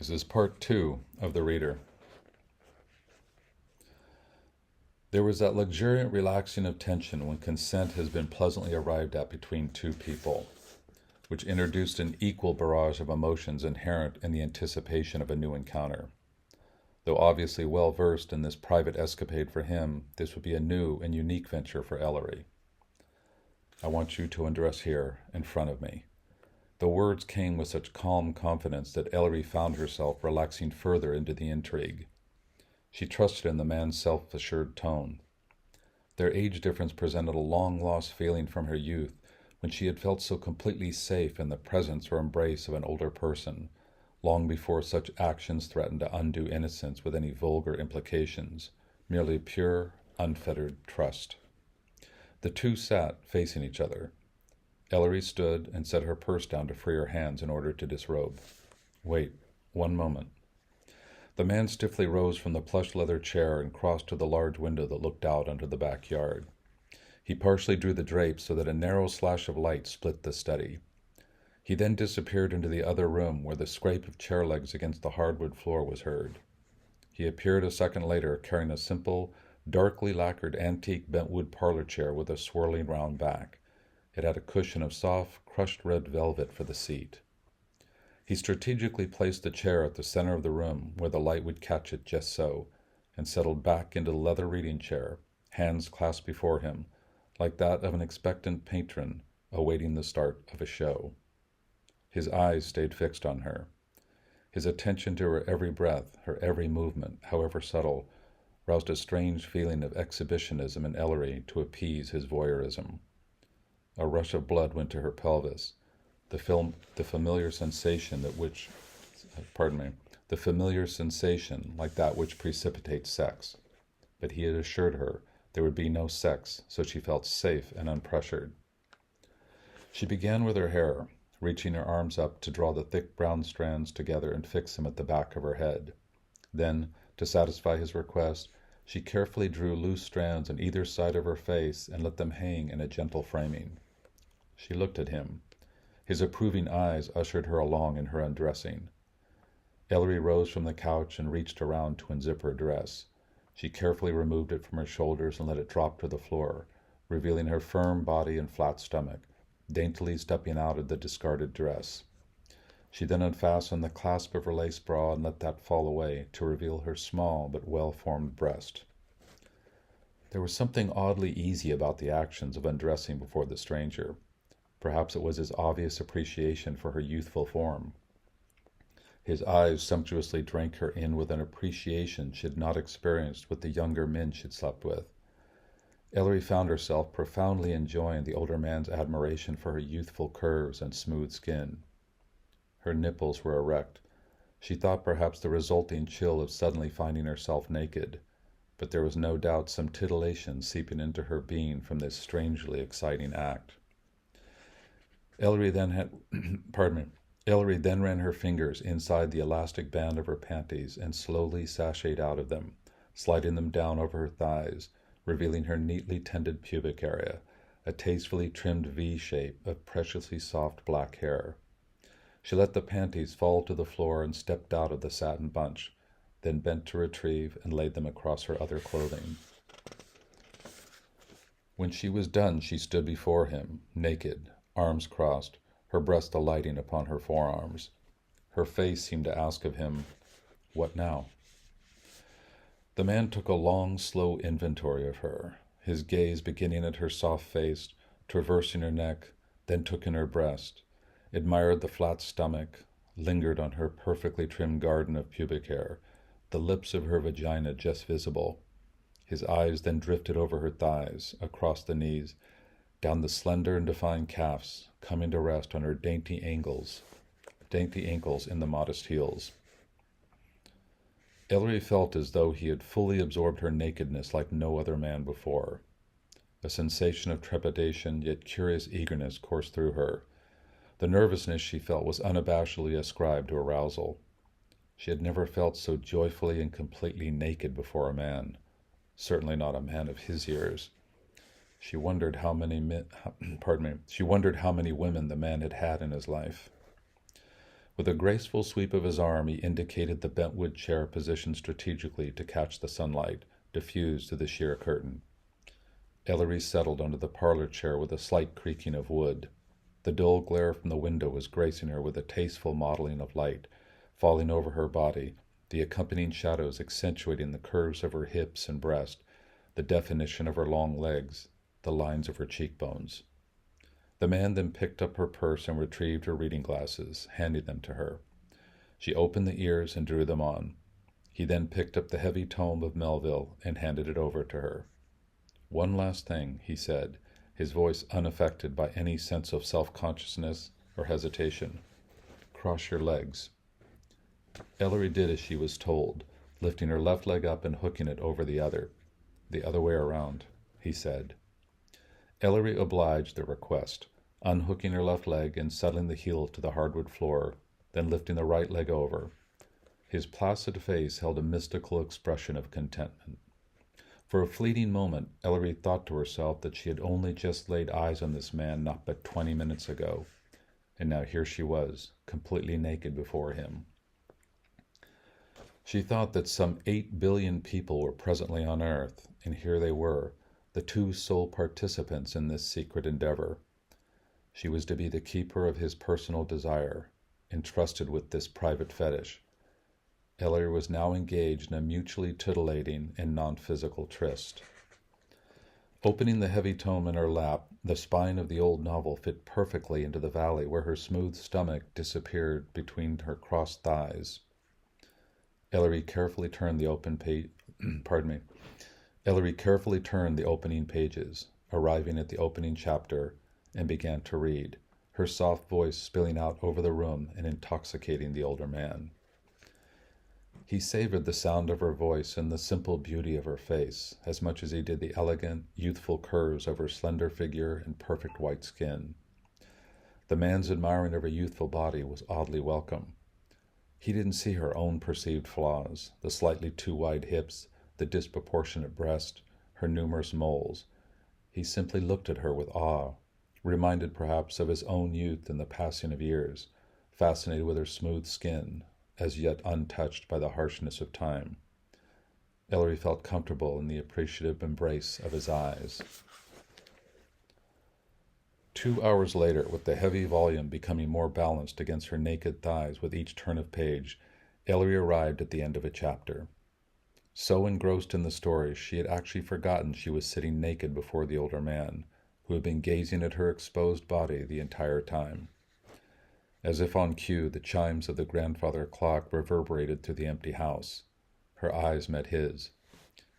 This is part two of The Reader. There was that luxuriant relaxing of tension when consent has been pleasantly arrived at between two people, which introduced an equal barrage of emotions inherent in the anticipation of a new encounter. Though obviously well versed in this private escapade for him, this would be a new and unique venture for Ellery. "I want you to undress here, in front of me." The words came with such calm confidence that Ellery found herself relaxing further into the intrigue. She trusted in the man's self-assured tone. Their age difference presented a long-lost feeling from her youth, when she had felt so completely safe in the presence or embrace of an older person, long before such actions threatened to undo innocence with any vulgar implications, merely pure, unfettered trust. The two sat facing each other. Ellery stood and set her purse down to free her hands in order to disrobe. "Wait, one moment." The man stiffly rose from the plush leather chair and crossed to the large window that looked out onto the backyard. He partially drew the drapes so that a narrow slash of light split the study. He then disappeared into the other room where the scrape of chair legs against the hardwood floor was heard. He appeared a second later carrying a simple, darkly lacquered antique bentwood parlor chair with a swirling round back. It had a cushion of soft, crushed red velvet for the seat. He strategically placed the chair at the center of the room where the light would catch it just so, and settled back into the leather reading chair, hands clasped before him, like that of an expectant patron awaiting the start of a show. His eyes stayed fixed on her. His attention to her every breath, her every movement, however subtle, roused a strange feeling of exhibitionism in Ellery to appease his voyeurism. A rush of blood went to her pelvis, the familiar sensation the familiar sensation like that which precipitates sex. But he had assured her there would be no sex, so she felt safe and unpressured. She began with her hair, reaching her arms up to draw the thick brown strands together and fix them at the back of her head. Then, to satisfy his request, she carefully drew loose strands on either side of her face and let them hang in a gentle framing. She looked at him. His approving eyes ushered her along in her undressing. Ellery rose from the couch and reached around to unzip her dress. She carefully removed it from her shoulders and let it drop to the floor, revealing her firm body and flat stomach, daintily stepping out of the discarded dress. She then unfastened the clasp of her lace bra and let that fall away to reveal her small but well-formed breast. There was something oddly easy about the actions of undressing before the stranger. Perhaps it was his obvious appreciation for her youthful form. His eyes sumptuously drank her in with an appreciation she had not experienced with the younger men she'd slept with. Ellery found herself profoundly enjoying the older man's admiration for her youthful curves and smooth skin. Her nipples were erect. She thought perhaps the resulting chill of suddenly finding herself naked, but there was no doubt some titillation seeping into her being from this strangely exciting act. Ellery then ran her fingers inside the elastic band of her panties and slowly sashayed out of them, sliding them down over her thighs, revealing her neatly tended pubic area, a tastefully trimmed V shape of preciously soft black hair. She let the panties fall to the floor and stepped out of the satin bunch, then bent to retrieve and laid them across her other clothing. When she was done, she stood before him, naked, arms crossed, her breast alighting upon her forearms. Her face seemed to ask of him, "What now?" The man took a long, slow inventory of her, his gaze beginning at her soft face, traversing her neck, then took in her breast, admired the flat stomach, lingered on her perfectly trimmed garden of pubic hair, the lips of her vagina just visible. His eyes then drifted over her thighs, across the knees, down the slender and defined calves, coming to rest on her dainty ankles in the modest heels. Ellery felt as though he had fully absorbed her nakedness like no other man before. A sensation of trepidation, yet curious eagerness coursed through her. The nervousness she felt was unabashedly ascribed to arousal. She had never felt so joyfully and completely naked before a man, certainly not a man of his years. She wondered how many women the man had had in his life. With a graceful sweep of his arm, he indicated the bentwood chair positioned strategically to catch the sunlight, diffused through the sheer curtain. Ellery settled under the parlor chair with a slight creaking of wood. The dull glare from the window was gracing her with a tasteful modeling of light, falling over her body, the accompanying shadows accentuating the curves of her hips and breast, the definition of her long legs, the lines of her cheekbones. The man then picked up her purse and retrieved her reading glasses, handing them to her. She opened the ears and drew them on. He then picked up the heavy tome of Melville and handed it over to her. "One last thing," he said, his voice unaffected by any sense of self-consciousness or hesitation. "Cross your legs." Ellery did as she was told, lifting her left leg up and hooking it over the other. "The other way around," he said. Ellery obliged the request, unhooking her left leg and settling the heel to the hardwood floor, then lifting the right leg over. His placid face held a mystical expression of contentment. For a fleeting moment, Ellery thought to herself that she had only just laid eyes on this man not but 20 minutes ago, and now here she was, completely naked before him. She thought that some 8 billion people were presently on earth, and here they were, the two sole participants in this secret endeavor. She was to be the keeper of his personal desire, entrusted with this private fetish. Ellery was now engaged in a mutually titillating and non-physical tryst. Opening the heavy tome in her lap, the spine of the old novel fit perfectly into the valley where her smooth stomach disappeared between her crossed thighs. Ellery carefully turned the Ellery carefully turned the opening pages, arriving at the opening chapter, and began to read, her soft voice spilling out over the room and intoxicating the older man. He savored the sound of her voice and the simple beauty of her face, as much as he did the elegant, youthful curves of her slender figure and perfect white skin. The man's admiring of her youthful body was oddly welcome. He didn't see her own perceived flaws, the slightly too wide hips, the disproportionate breast, her numerous moles. He simply looked at her with awe, reminded perhaps of his own youth and the passing of years, fascinated with her smooth skin, as yet untouched by the harshness of time. Ellery felt comfortable in the appreciative embrace of his eyes. 2 hours later, with the heavy volume becoming more balanced against her naked thighs with each turn of page, Ellery arrived at the end of a chapter. So engrossed in the story, she had actually forgotten she was sitting naked before the older man, who had been gazing at her exposed body the entire time. As if on cue, the chimes of the grandfather clock reverberated through the empty house. Her eyes met his.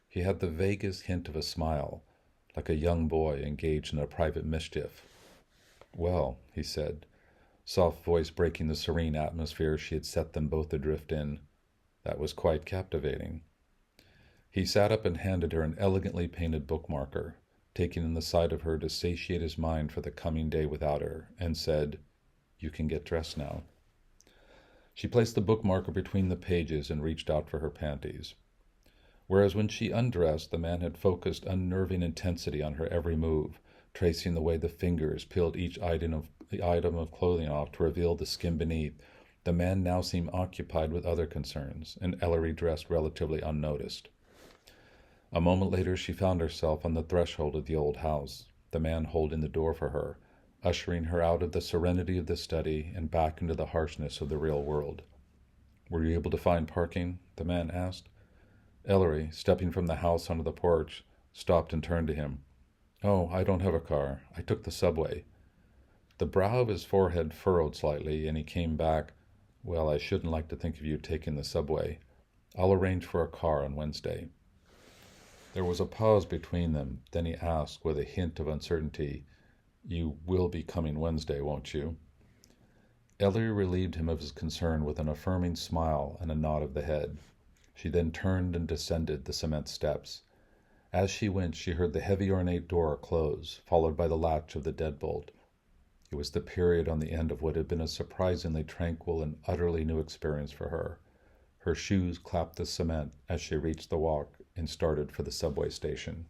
He had the vaguest hint of a smile, like a young boy engaged in a private mischief. "Well," he said, soft voice breaking the serene atmosphere she had set them both adrift in, "that was quite captivating." He sat up and handed her an elegantly painted bookmarker, taking in the sight of her to satiate his mind for the coming day without her, and said, "You can get dressed now." She placed the bookmarker between the pages and reached out for her panties. Whereas when she undressed, the man had focused unnerving intensity on her every move, tracing the way the fingers peeled each item of clothing off to reveal the skin beneath, the man now seemed occupied with other concerns, and Ellery dressed relatively unnoticed. A moment later she found herself on the threshold of the old house, the man holding the door for her, ushering her out of the serenity of the study and back into the harshness of the real world. "Were you able to find parking?" the man asked. Ellery, stepping from the house onto the porch, stopped and turned to him. "Oh, I don't have a car. I took the subway." The brow of his forehead furrowed slightly, and he came back. "Well, I shouldn't like to think of you taking the subway. I'll arrange for a car on Wednesday." There was a pause between them. Then he asked, with a hint of uncertainty, "You will be coming Wednesday, won't you?" Ellery relieved him of his concern with an affirming smile and a nod of the head. She then turned and descended the cement steps. As she went, she heard the heavy ornate door close, followed by the latch of the deadbolt. It was the period on the end of what had been a surprisingly tranquil and utterly new experience for her. Her shoes clapped the cement as she reached the walk and started for the subway station.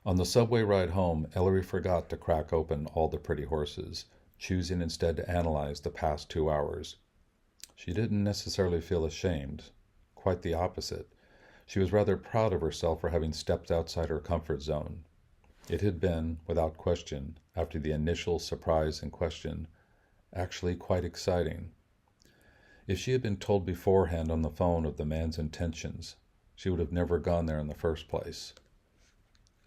On the subway ride home, Ellery forgot to crack open all the pretty horses. choosing instead to analyze the past 2 hours. She didn't necessarily feel ashamed. Quite the opposite. She was rather proud of herself for having stepped outside her comfort zone. It had been, without question, after the initial surprise and question, actually quite exciting. If she had been told beforehand on the phone of the man's intentions, she would have never gone there in the first place.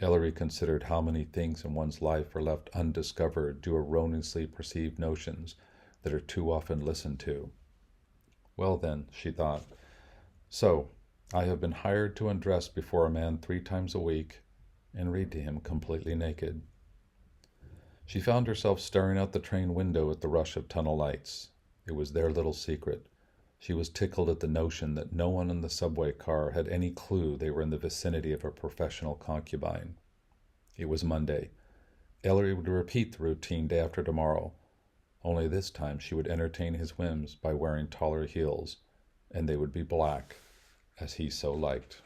Ellery considered how many things in one's life are left undiscovered due to erroneously perceived notions that are too often listened to. Well then, she thought, so I have been hired to undress before a man 3 times a week and read to him completely naked. She found herself staring out the train window at the rush of tunnel lights. It was their little secret. She was tickled at the notion that no one in the subway car had any clue they were in the vicinity of a professional concubine. It was Monday. Ellery would repeat the routine day after tomorrow, only this time she would entertain his whims by wearing taller heels, and they would be black, as he so liked.